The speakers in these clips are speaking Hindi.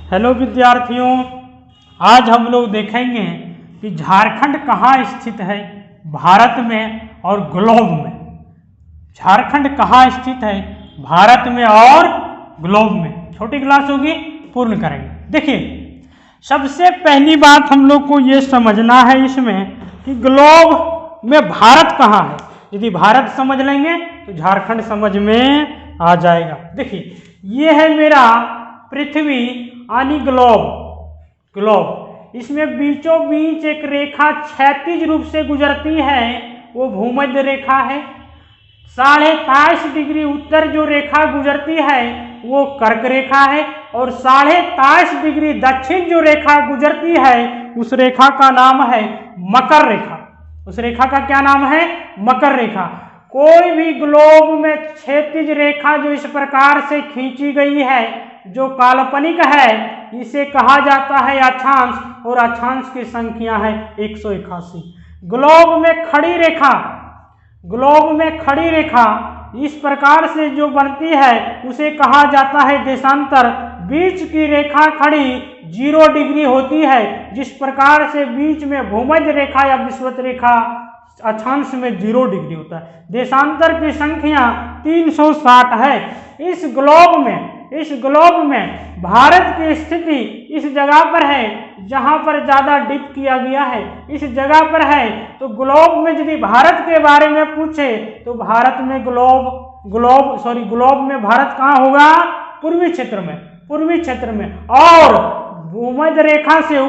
हेलो विद्यार्थियों, आज हम लोग देखेंगे कि झारखंड कहाँ स्थित है भारत में और ग्लोब में। झारखंड कहाँ स्थित है भारत में और ग्लोब में। छोटी क्लास होगी, पूर्ण करेंगे। देखिए, सबसे पहली बात हम लोग को ये समझना है इसमें कि ग्लोब में भारत कहाँ है। यदि भारत समझ लेंगे तो झारखंड समझ में आ जाएगा। देखिए, ये है मेरा पृथ्वी यानी ग्लोब। इसमें बीचों बीच एक रेखा क्षैतिज रूप से गुजरती है, वो भूमध्य रेखा है। 23.5 डिग्री उत्तर जो रेखा गुजरती है वो कर्क रेखा है, और 23.5 डिग्री दक्षिण जो रेखा गुजरती है उस रेखा का नाम है मकर रेखा। उस रेखा का क्या नाम है? मकर रेखा। कोई भी ग्लोब में क्षैतिज रेखा जो इस प्रकार से खींची गई है, जो काल्पनिक है, इसे कहा जाता है अक्षांश, और अक्षांश की संख्या है 181। ग्लोब में खड़ी रेखा इस प्रकार से जो बनती है उसे कहा जाता है देशांतर। बीच की रेखा खड़ी 0 डिग्री होती है, जिस प्रकार से बीच में भूमध्य रेखा या विषुवत रेखा अक्षांश में 0 डिग्री होता है। देशांतर की संख्या 360 है। इस ग्लोब में भारत की स्थिति इस जगह पर है जहां पर ज्यादा डिप किया गया है, इस जगह पर है। तो ग्लोब में यदि भारत के बारे में पूछे तो भारत में ग्लोब में भारत कहाँ होगा? पूर्वी क्षेत्र में, और भूमध्य रेखा से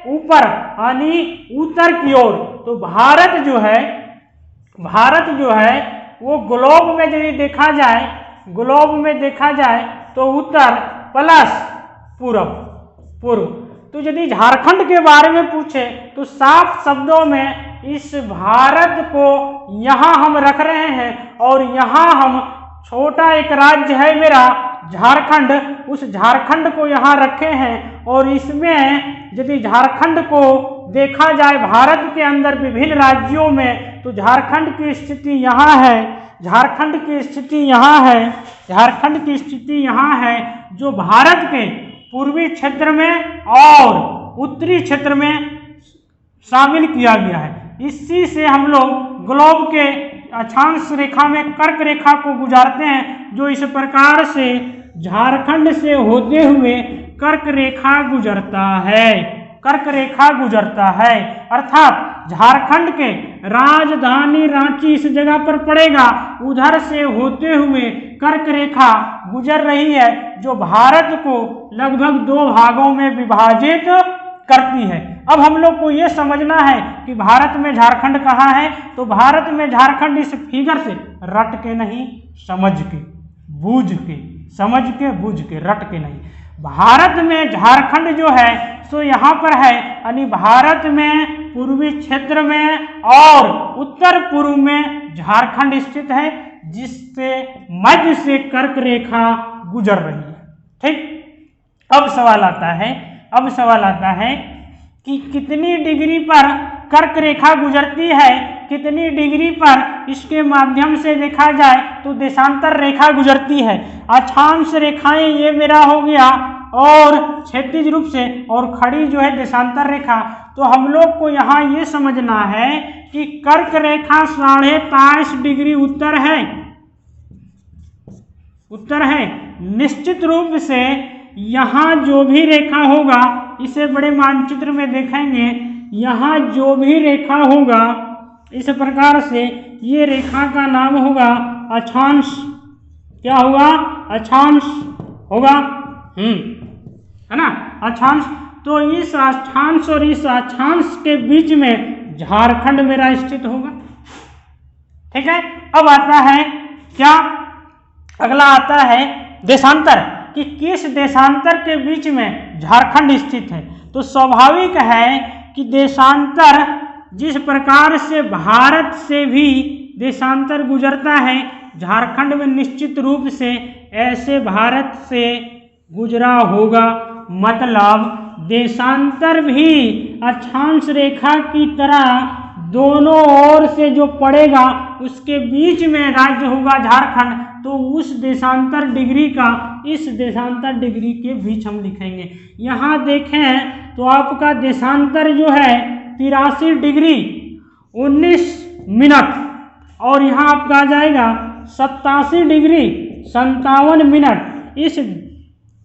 ऊपर यानी उत्तर की ओर। तो भारत जो है वो ग्लोब में यदि देखा जाए तो उत्तर प्लस पूर्व। तो यदि झारखंड के बारे में पूछे तो साफ शब्दों में इस भारत को यहाँ हम रख रहे हैं, और यहाँ हम छोटा एक राज्य है मेरा झारखंड, उस झारखंड को यहाँ रखे हैं। और इसमें यदि झारखंड को देखा जाए भारत के अंदर विभिन्न राज्यों में, तो झारखंड की स्थिति यहाँ है, जो भारत के पूर्वी क्षेत्र में और उत्तरी क्षेत्र में शामिल किया गया है। इसी से हम लोग ग्लोब के अक्षांश रेखा में कर्क रेखा को गुजारते हैं, जो इस प्रकार से झारखंड से होते हुए कर्क रेखा गुजरता है। अर्थात झारखंड के राजधानी रांची इस जगह पर पड़ेगा, उधर से होते हुए कर्क रेखा गुजर रही है, जो भारत को लगभग 2 भागों में विभाजित करती है। अब हम लोग को यह समझना है कि भारत में झारखंड कहाँ है। तो भारत में झारखंड इस फिगर से रट के नहीं, समझ के बूझ के रट के नहीं। भारत में झारखंड जो है सो यहाँ पर है, यानी भारत में पूर्वी क्षेत्र में और उत्तर पूर्व में झारखंड स्थित है, जिससे मध्य से कर्क रेखा गुजर रही है। ठीक, अब सवाल आता है कि कितनी डिग्री पर कर्क रेखा गुजरती है, कितनी डिग्री पर इसके माध्यम से देखा जाए तो देशांतर रेखा गुजरती है। अक्षांश रेखाएं ये मेरा हो गया, और क्षैतिज रूप से, और खड़ी जो है देशांतर रेखा। तो हम लोग को यहाँ ये समझना है कि कर्क रेखा 23.5 डिग्री उत्तर है। निश्चित रूप से यहाँ जो भी रेखा होगा, इसे बड़े मानचित्र में देखेंगे, यहाँ जो भी रेखा होगा इस प्रकार से, ये रेखा का नाम होगा अक्षांश। क्या होगा? अक्षांश होगा, है ना, अक्षांश। तो इस अक्षांश और इस अक्षांश के बीच में झारखंड मेरा स्थित होगा। ठीक है। अब आता है क्या? अगला आता है देशांतर, कि किस देशांतर के बीच में झारखंड स्थित है। तो स्वाभाविक है कि देशांतर जिस प्रकार से भारत से भी देशांतर गुजरता है, झारखंड में निश्चित रूप से ऐसे भारत से गुजरा होगा। मतलब देशांतर भी अक्षांश रेखा की तरह दोनों ओर से जो पड़ेगा उसके बीच में राज्य होगा झारखंड। तो उस देशांतर डिग्री का इस देशांतर डिग्री के बीच हम लिखेंगे। यहाँ देखें तो आपका देशांतर जो है 83 डिग्री 19 मिनट और यहाँ आपका आ जाएगा 87 डिग्री 57 मिनट। इस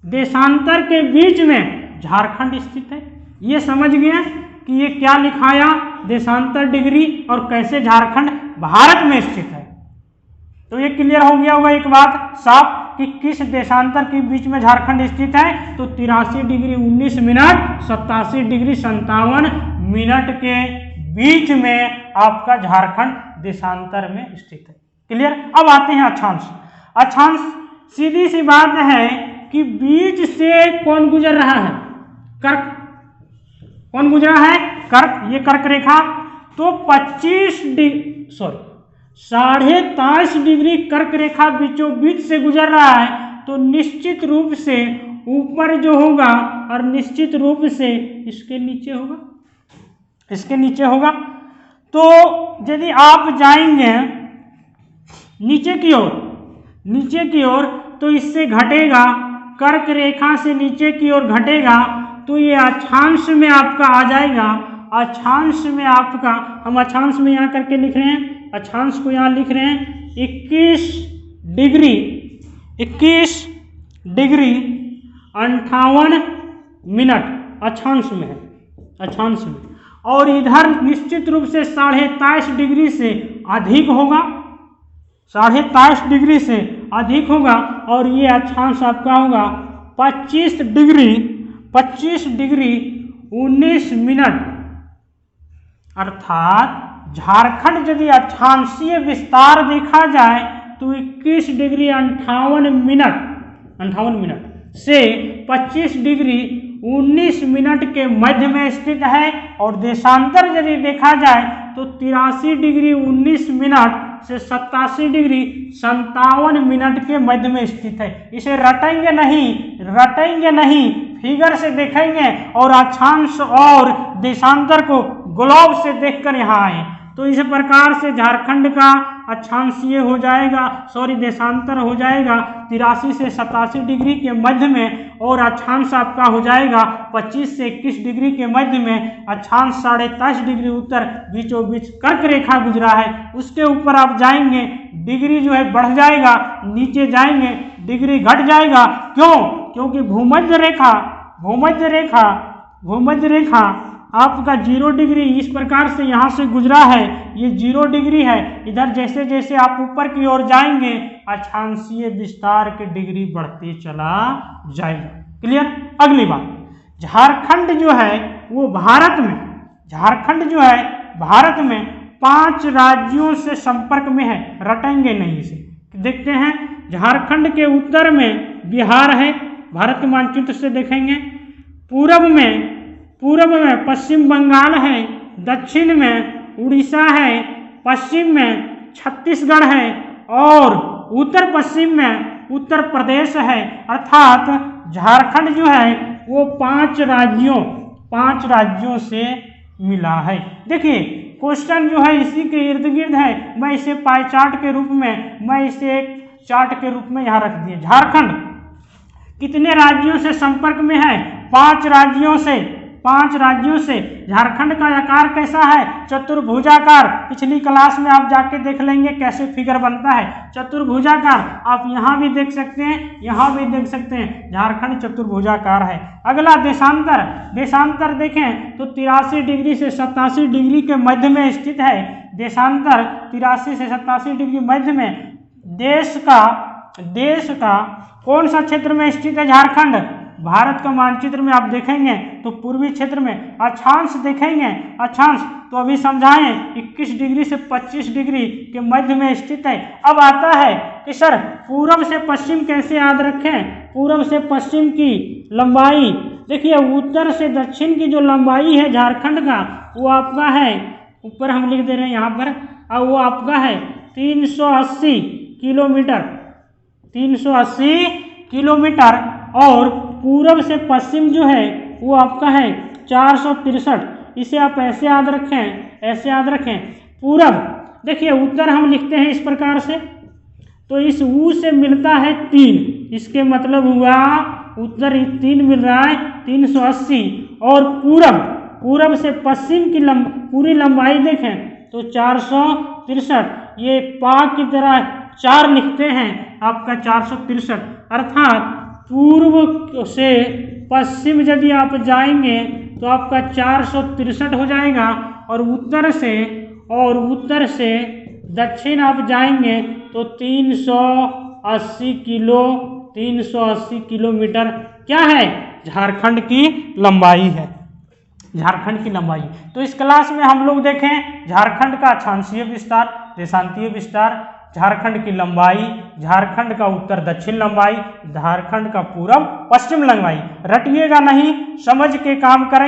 देशांतर के बीच में झारखंड स्थित है। ये समझ गया कि ये क्या लिखाया, देशांतर डिग्री और कैसे झारखंड भारत में स्थित है। तो ये क्लियर हो गया होगा एक बात साफ कि किस देशांतर के बीच में झारखंड स्थित है। तो 83 डिग्री 19 मिनट 87 डिग्री 57 मिनट के बीच में आपका झारखंड देशांतर में स्थित है। क्लियर। अब आते हैं अक्षांश। अक्षांश सीधी सी बात है कि बीच से कौन गुजर रहा है, कर्क। कौन गुजरा है, कर्क। ये कर्क रेखा तो 23.5 डिग्री कर्क रेखा बीचों बीच से गुजर रहा है। तो निश्चित रूप से ऊपर जो होगा और निश्चित रूप से इसके नीचे होगा, इसके नीचे होगा। तो यदि आप जाएंगे नीचे की ओर, नीचे की ओर तो इससे घटेगा, कर्क रेखा से नीचे की ओर घटेगा तो ये अक्षांश में आपका आ जाएगा। अक्षांश में आपका, हम अक्षांश में यहाँ करके लिख रहे हैं, अक्षांश को यहाँ लिख रहे हैं 21 डिग्री 58 मिनट अक्षांश में है, अक्षांश में। और इधर निश्चित रूप से 23.5 डिग्री से अधिक होगा, 23.5 डिग्री से अधिक होगा। और ये अक्षांश आपका होगा 25 डिग्री 19 मिनट। अर्थात झारखंड यदि अक्षांशीय विस्तार देखा जाए तो 21 डिग्री 58 मिनट से 25 डिग्री 19 मिनट के मध्य में स्थित है। और देशांतर यदि देखा जाए तो 83 डिग्री 19 मिनट से 87 डिग्री 57 मिनट के मध्य में स्थित है। इसे रटेंगे नहीं, फिगर से देखेंगे और अक्षांश और देशांतर को ग्लोब से देखकर यहाँ आए। तो इस प्रकार से झारखंड का अक्षांशीय हो जाएगा, देशांतर हो जाएगा 83 से 87 डिग्री के मध्य में। और अक्षांश आपका हो जाएगा 25 से 21 डिग्री के मध्य में। अक्षांश 23.5 डिग्री उत्तर बीचों बीच कर्क रेखा गुजरा है। उसके ऊपर आप जाएंगे डिग्री जो है बढ़ जाएगा, नीचे जाएंगे डिग्री घट जाएगा। क्यों? क्योंकि भूमध्य रेखा आपका 0 डिग्री इस प्रकार से यहाँ से गुजरा है, ये 0 डिग्री है। इधर जैसे जैसे आप ऊपर की ओर जाएंगे अक्षांशीय विस्तार की डिग्री बढ़ते चला जाएगा। क्लियर। अगली बात, झारखंड जो है वो भारत में 5 राज्यों से संपर्क में है। रटेंगे नहीं इसे, देखते हैं। झारखंड के उत्तर में बिहार है, भारत के मानचित्र से देखेंगे। पूर्व में पश्चिम बंगाल है, दक्षिण में उड़ीसा है, पश्चिम में छत्तीसगढ़ है और उत्तर पश्चिम में उत्तर प्रदेश है। अर्थात झारखंड जो है वो 5 राज्यों से मिला है। देखिए क्वेश्चन जो है इसी के इर्द गिर्द है। मैं इसे पाई चार्ट के रूप में, मैं इसे एक चार्ट के रूप में यहाँ रख दिए। झारखंड कितने राज्यों से संपर्क में है? 5 राज्यों से। झारखंड का आकार कैसा है? चतुर्भुजाकार। पिछली क्लास में आप जाके देख लेंगे कैसे फिगर बनता है, चतुर्भुजाकार। आप यहाँ भी देख सकते हैं, यहाँ भी देख सकते हैं, झारखंड चतुर्भुजाकार है। अगला देशांतर देखें तो 83 डिग्री से 87 डिग्री के मध्य में स्थित है। देशांतर 83 से 87 डिग्री मध्य में। देश का कौन सा क्षेत्र में स्थित है झारखंड? भारत का मानचित्र में आप देखेंगे तो पूर्वी क्षेत्र में। अक्षांश देखेंगे, अक्षांश तो अभी समझाएं 21 डिग्री से 25 डिग्री के मध्य में स्थित है। अब आता है कि सर पूरब से पश्चिम कैसे याद रखें? पूरब से पश्चिम की लंबाई देखिए, उत्तर से दक्षिण की जो लंबाई है झारखंड का वो आपका है, ऊपर हम लिख दे रहे हैं यहाँ पर, और वो आपका है 380 किलोमीटर। और पूरब से पश्चिम जो है वो आपका है 463। इसे आप ऐसे याद रखें, पूरब। देखिए उत्तर हम लिखते हैं इस प्रकार से, तो इस U से मिलता है 3, इसके मतलब हुआ उत्तर 3 मिल रहा है 380। और पूरब से पश्चिम की पूरी लंबाई देखें तो 463। ये पा की तरह 4 लिखते हैं आपका 463, अर्थात पूर्व से पश्चिम यदि आप जाएंगे तो आपका 463 हो जाएगा, और उत्तर से दक्षिण आप जाएंगे तो 380 किलोमीटर क्या है, झारखंड की लंबाई है, झारखंड की लंबाई। तो इस क्लास में हम लोग देखें झारखंड का अक्षांशीय विस्तार, देशांतीय विस्तार, झारखंड की लंबाई, झारखंड का उत्तर दक्षिण लंबाई, झारखंड का पूर्व पश्चिम लंबाई। रटिएगा नहीं, समझ के काम करें।